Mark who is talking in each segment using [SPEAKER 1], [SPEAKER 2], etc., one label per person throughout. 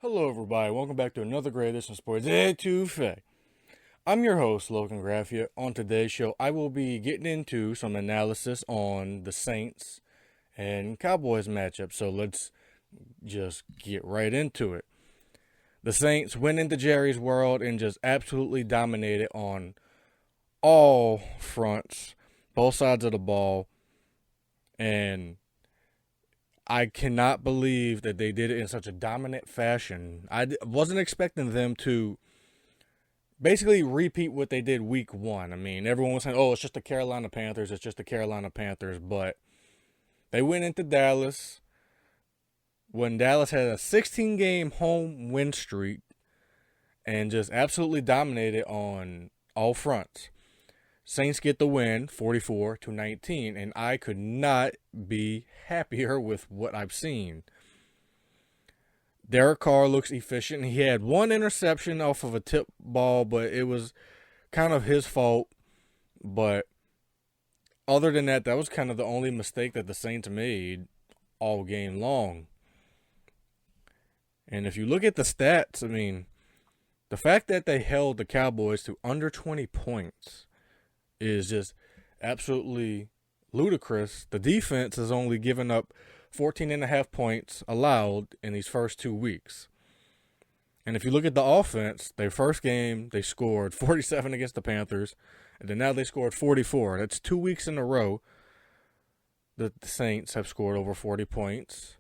[SPEAKER 1] Hello, everybody. Welcome back to another great edition of Sports Etouffee. I'm your host, Logan Graffia. On today's show, I will be getting into some analysis on the Saints and Cowboys matchup. So let's just get right into it. The Saints went into Jerry's World and just absolutely dominated on all fronts, both sides of the ball, and I cannot believe that they did it in such a dominant fashion. I wasn't expecting them to basically repeat what they did week one. I mean, everyone was saying, oh, it's just the Carolina Panthers. It's just the Carolina Panthers. But they went into Dallas when Dallas had a 16-game home win streak and just absolutely dominated on all fronts. Saints get the win, 44-19, and I could not be happier with what I've seen. Derek Carr looks efficient. He had one interception off of a tip ball, but it was kind of his fault. But other than that, that was kind of the only mistake that the Saints made all game long. And if you look at the stats, I mean, the fact that they held the Cowboys to under 20 points is just absolutely ludicrous. The defense has only given up 14.5 points allowed in these first 2 weeks. And if you look at the offense, their first game, they scored 47 against the Panthers, and then now they scored 44. That's 2 weeks in a row that the Saints have scored over 40 points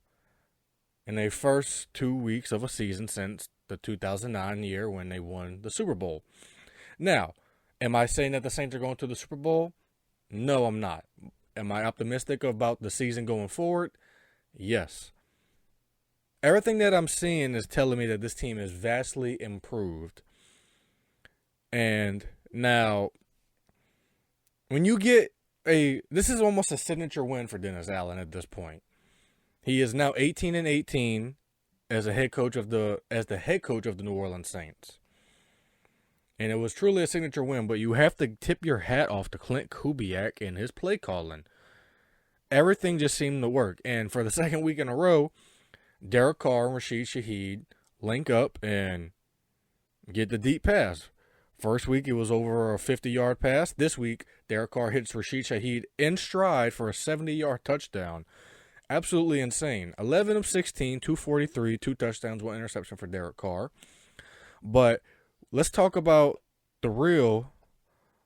[SPEAKER 1] in their first 2 weeks of a season since the 2009 year when they won the Super Bowl. Now, am I saying that the Saints are going to the Super Bowl? No, I'm not. Am I optimistic about the season going forward? Yes. Everything that I'm seeing is telling me that this team is vastly improved. And now, when you get this is almost a signature win for Dennis Allen at this point. He is now 18-18 as the head coach of the New Orleans Saints. And it was truly a signature win, but you have to tip your hat off to Klint Kubiak and his play calling. Everything just seemed to work. And for the second week in a row, Derek Carr and Rashid Shaheed link up and get the deep pass. First week, it was over a 50-yard pass. This week, Derek Carr hits Rashid Shaheed in stride for a 70-yard touchdown. Absolutely insane. 11 of 16, 243, 2 touchdowns, 1 interception for Derek Carr. But let's talk about the real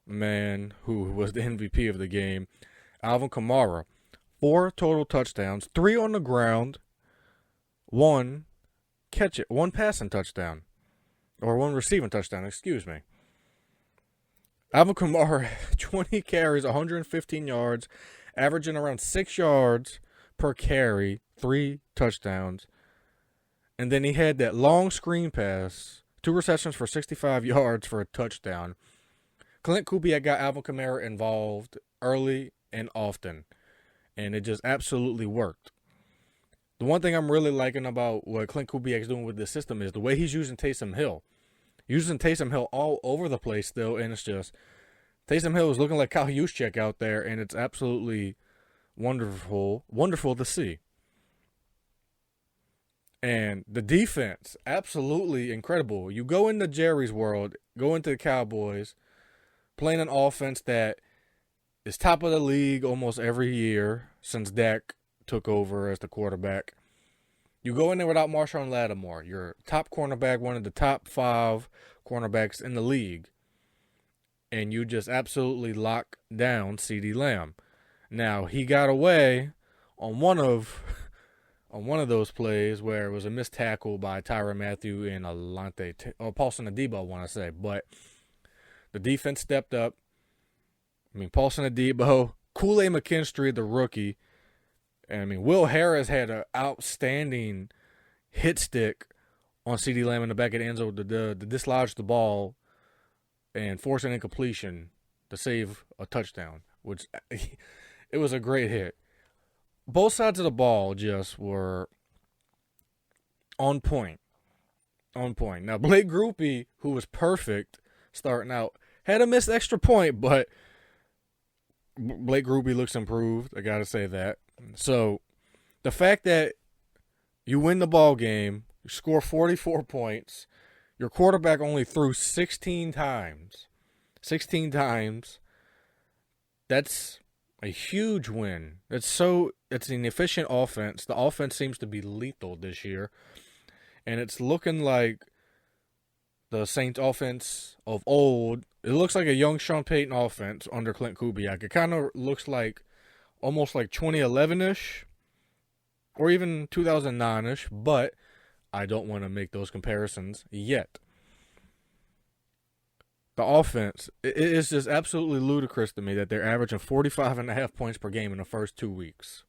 [SPEAKER 1] man who was the MVP of the game, Alvin Kamara. 4 total touchdowns, 3 on the ground, 1 passing touchdown, or 1 receiving touchdown, excuse me. Alvin Kamara, 20 carries, 115 yards, averaging around 6 yards per carry, 3 touchdowns. And then he had that long screen pass, 2 receptions for 65 yards for a touchdown. Klint Kubiak got Alvin Kamara involved early and often, and it just absolutely worked. The one thing I'm really liking about what Klint Kubiak is doing with this system is the way he's using Taysom Hill. Using Taysom Hill all over the place still, and it's just Taysom Hill is looking like Kyle Juszczyk out there, and it's absolutely wonderful to see. And the defense, absolutely incredible. You go into Jerry's World, go into the Cowboys, playing an offense that is top of the league almost every year since Dak took over as the quarterback. You go in there without Marshawn Lattimore, your top cornerback, one of the top 5 cornerbacks in the league, and you just absolutely lock down CeeDee Lamb. Now, he got away on one of those plays where it was a missed tackle by Tyrann Mathieu and Paulson Adebo, I want to say. But the defense stepped up. I mean, Paulson Adebo, Kool-Aid McKinstry, the rookie. And I mean, Will Harris had an outstanding hit stick on CeeDee Lamb in the back of the end zone to dislodge the ball and force an incompletion to save a touchdown, which it was a great hit. Both sides of the ball just were on point. On point. Now, Blake Grupe, who was perfect starting out, had a missed extra point, but Blake Grupe looks improved. I got to say that. So, the fact that you win the ball game, score 44 points. Your quarterback only threw 16 times. 16 times. That's a huge win. It's an efficient offense. The offense seems to be lethal this year. And it's looking like the Saints offense of old. It looks like a young Sean Payton offense under Clint Kubiak. It kind of looks like almost like 2011-ish or even 2009-ish, but I don't want to make those comparisons yet. The offense, it is just absolutely ludicrous to me that they're averaging 45.5 points per game in the first 2 weeks.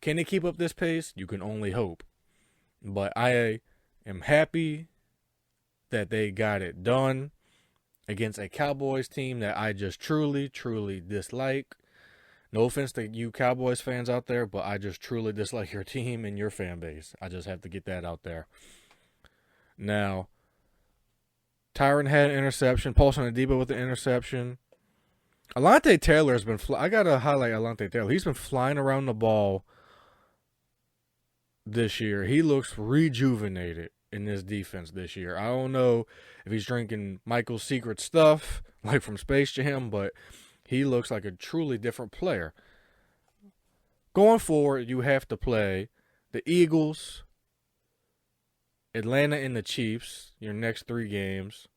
[SPEAKER 1] Can they keep up this pace? You can only hope. But I am happy that they got it done against a Cowboys team that I just truly, truly dislike. No offense to you Cowboys fans out there, but I just truly dislike your team and your fan base. I just have to get that out there. Now, Tyron had an interception. Paulson Adebo with the interception. Alontae Taylor has been I got to highlight Alontae Taylor. He's been flying around the ball this year. He looks rejuvenated in this defense this year. I don't know if he's drinking Michael's secret stuff, like from Space Jam, but he looks like a truly different player. Going forward, you have to play the Eagles, Atlanta, and the Chiefs, your next 3 games.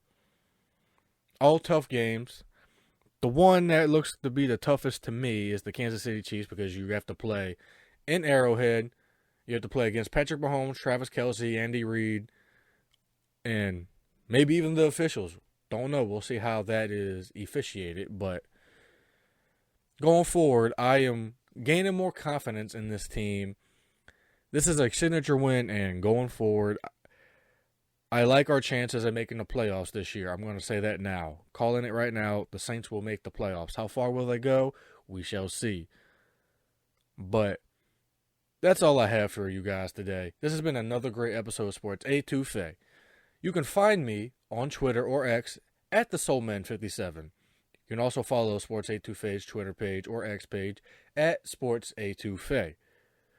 [SPEAKER 1] All tough games. The one that looks to be the toughest to me is the Kansas City Chiefs because you have to play in Arrowhead. You have to play against Patrick Mahomes, Travis Kelce, Andy Reid, and maybe even the officials. Don't know. We'll see how that is officiated. But going forward, I am gaining more confidence in this team. This is a signature win, and going forward, I like our chances of making the playoffs this year. I'm going to say that now. Calling it right now, the Saints will make the playoffs. How far will they go? We shall see. But that's all I have for you guys today. This has been another great episode of Sports A2Fe. You can find me on Twitter or X at TheSoulman57. You can also follow Sports A2Fe's Twitter page or X page at Sports A2Fe.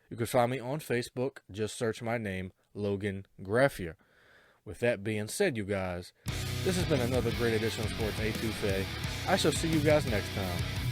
[SPEAKER 1] You can find me on Facebook. Just search my name, Logan Graffia. With that being said, you guys, this has been another great edition of Sports A2Fe. I shall see you guys next time.